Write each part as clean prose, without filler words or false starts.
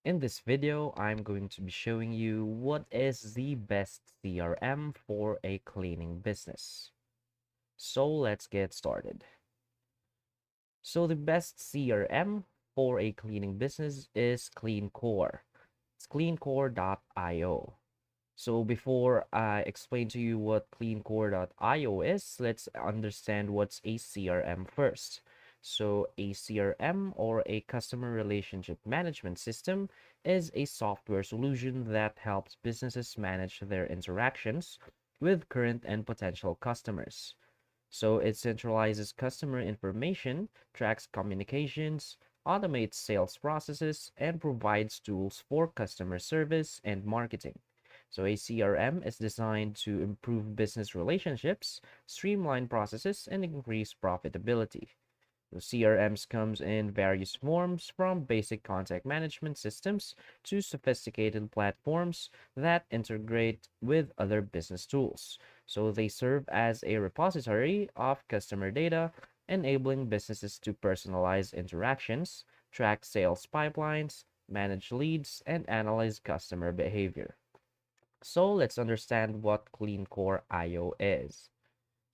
In this video, I'm going to be showing you what is the best CRM for a cleaning business. So let's get started. So the best CRM for a cleaning business is CleanCore. It's cleancore.io. So before I explain to you what cleancore.io is, let's understand what's a CRM first. So a CRM or a customer relationship management system is a software solution that helps businesses manage their interactions with current and potential customers. So it centralizes customer information, tracks communications, automates sales processes, and provides tools for customer service and marketing. So a CRM is designed to improve business relationships, streamline processes, and increase profitability. So CRMs comes in various forms from basic contact management systems to sophisticated platforms that integrate with other business tools. So they serve as a repository of customer data, enabling businesses to personalize interactions, track sales pipelines, manage leads, and analyze customer behavior. So let's understand what CleanCore IO is.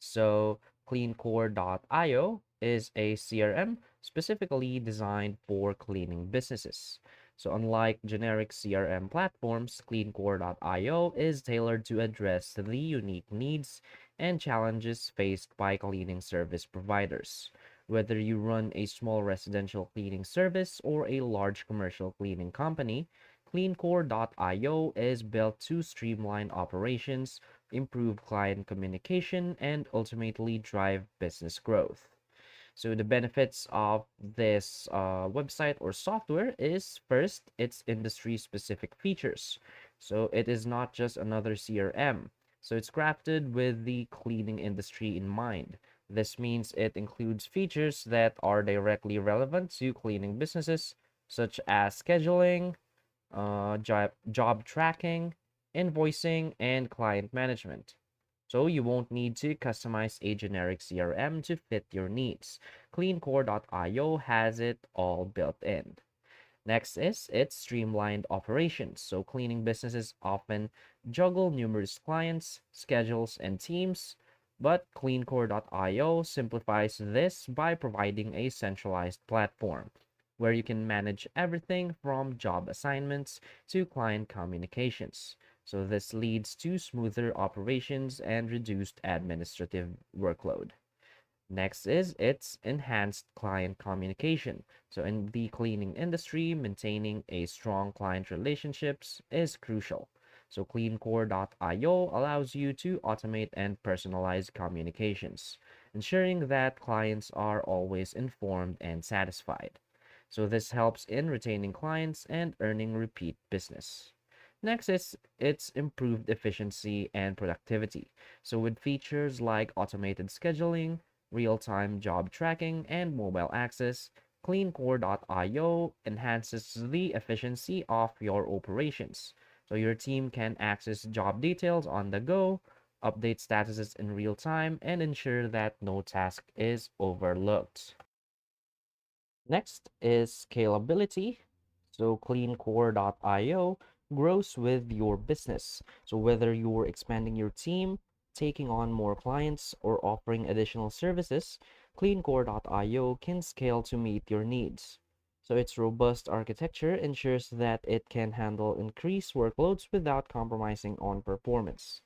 So cleancore.io is a CRM specifically designed for cleaning businesses. So unlike generic CRM platforms, cleancore.io is tailored to address the unique needs and challenges faced by cleaning service providers. Whether you run a small residential cleaning service or a large commercial cleaning company, cleancore.io is built to streamline operations, improve client communication, and ultimately drive business growth. So the benefits of this website or software is first, its industry-specific features. So it is not just another CRM. So it's crafted with the cleaning industry in mind. This means it includes features that are directly relevant to cleaning businesses, such as scheduling, job tracking, invoicing, and client management. So you won't need to customize a generic CRM to fit your needs. CleanCore.io has it all built in. Next is its streamlined operations. So cleaning businesses often juggle numerous clients, schedules, and teams, but CleanCore.io simplifies this by providing a centralized platform where you can manage everything from job assignments to client communications. So this leads to smoother operations and reduced administrative workload. Next is its enhanced client communication. So in the cleaning industry, maintaining a strong client relationships is crucial. So cleancore.io allows you to automate and personalize communications, ensuring that clients are always informed and satisfied. So this helps in retaining clients and earning repeat business. Next is its improved efficiency and productivity. So with features like automated scheduling, real-time job tracking, and mobile access, CleanCore.io enhances the efficiency of your operations. So your team can access job details on the go, update statuses in real time, and ensure that no task is overlooked. Next is scalability. So cleancore.io grows with your business. So whether you're expanding your team, taking on more clients, or offering additional services, cleancore.io can scale to meet your needs. So its robust architecture ensures that it can handle increased workloads without compromising on performance.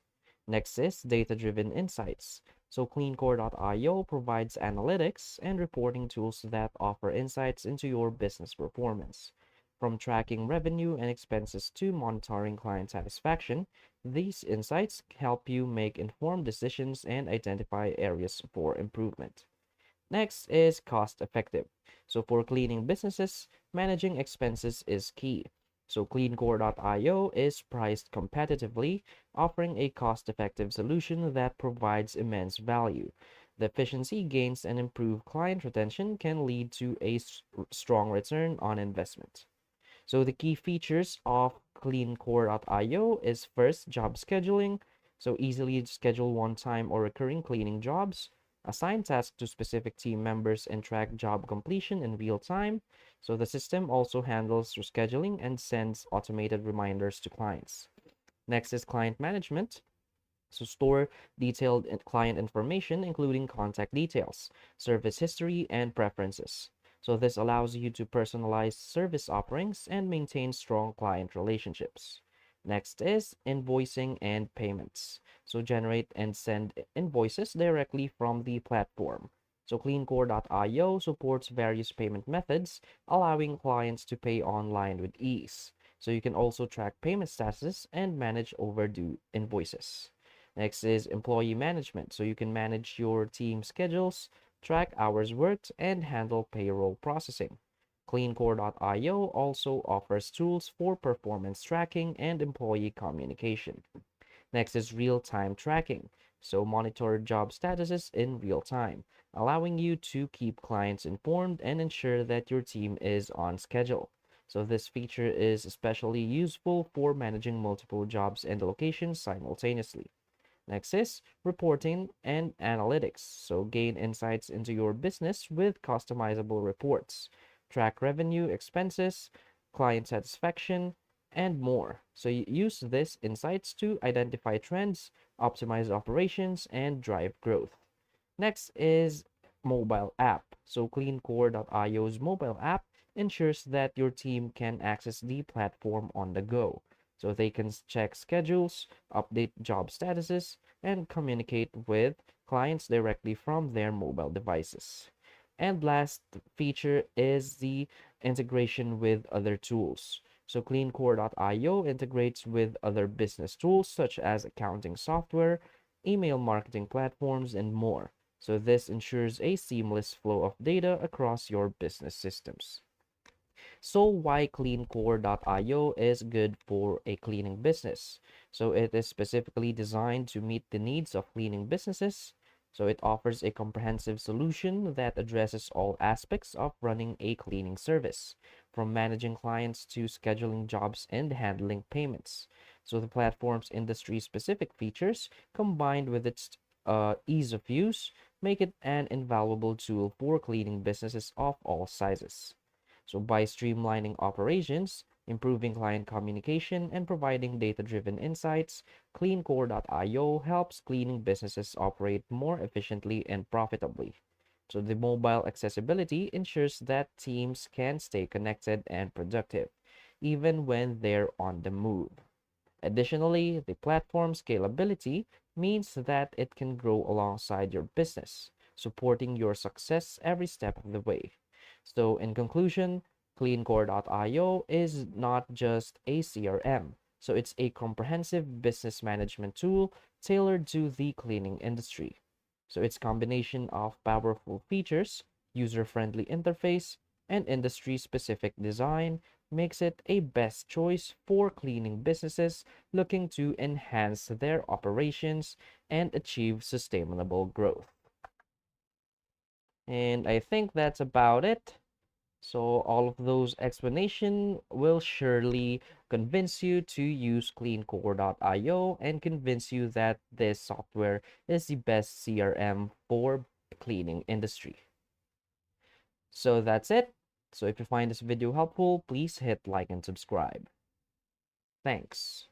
Next is data-driven insights. So cleancore.io provides analytics and reporting tools that offer insights into your business performance. From tracking revenue and expenses to monitoring client satisfaction, these insights help you make informed decisions and identify areas for improvement. Next is cost effective. So for cleaning businesses, managing expenses is key. So cleancore.io is priced competitively, offering a cost-effective solution that provides immense value. The efficiency gains and improved client retention can lead to a strong return on investment. So the key features of cleancore.io is first job scheduling. So easily schedule one-time or recurring cleaning jobs. assign tasks to specific team members, and track job completion in real time. So the system also handles rescheduling and sends automated reminders to clients. Next is client management. So store detailed client information, including contact details, service history, and preferences. So this allows you to personalize service offerings and maintain strong client relationships. Next is invoicing and payments. So generate and send invoices directly from the platform. So cleancore.io supports various payment methods, allowing clients to pay online with ease. So you can also track payment statuses and manage overdue invoices. Next is employee management. So you can manage your team schedules, track hours worked, and handle payroll processing. CleanCore.io also offers tools for performance tracking and employee communication. Next is real-time tracking. So monitor job statuses in real time, allowing you to keep clients informed and ensure that your team is on schedule. So this feature is especially useful for managing multiple jobs and locations simultaneously. Next is reporting and analytics. So gain insights into your business with customizable reports, track revenue, expenses, client satisfaction, and more. So you use these insights to identify trends, optimize operations, and drive growth. Next is mobile app. So cleancore.io's mobile app ensures that your team can access the platform on the go. So they can check schedules, update job statuses, and communicate with clients directly from their mobile devices. And last feature is the integration with other tools. So cleancore.io integrates with other business tools such as accounting software, email marketing platforms, and more. So this ensures a seamless flow of data across your business systems. So why cleancore.io is good for a cleaning business? So it is specifically designed to meet the needs of cleaning businesses. So it offers a comprehensive solution that addresses all aspects of running a cleaning service, from managing clients to scheduling jobs and handling payments. So the platform's industry-specific features, combined with its ease of use, make it an invaluable tool for cleaning businesses of all sizes. So by streamlining operations, improving client communication, and providing data-driven insights, CleanCore.io helps cleaning businesses operate more efficiently and profitably. So the mobile accessibility ensures that teams can stay connected and productive, even when they're on the move. Additionally, the platform scalability means that it can grow alongside your business, supporting your success every step of the way. So, in conclusion, CleanCore.io is not just a CRM. So, it's a comprehensive business management tool tailored to the cleaning industry. So, its combination of powerful features, user-friendly interface, and industry-specific design makes it a best choice for cleaning businesses looking to enhance their operations and achieve sustainable growth. And I think that's about it. So all of those explanation will surely convince you to use cleancore.io and convince you that this software is the best CRM for cleaning industry. So that's it. So if you find this video helpful, please hit like and subscribe. Thanks.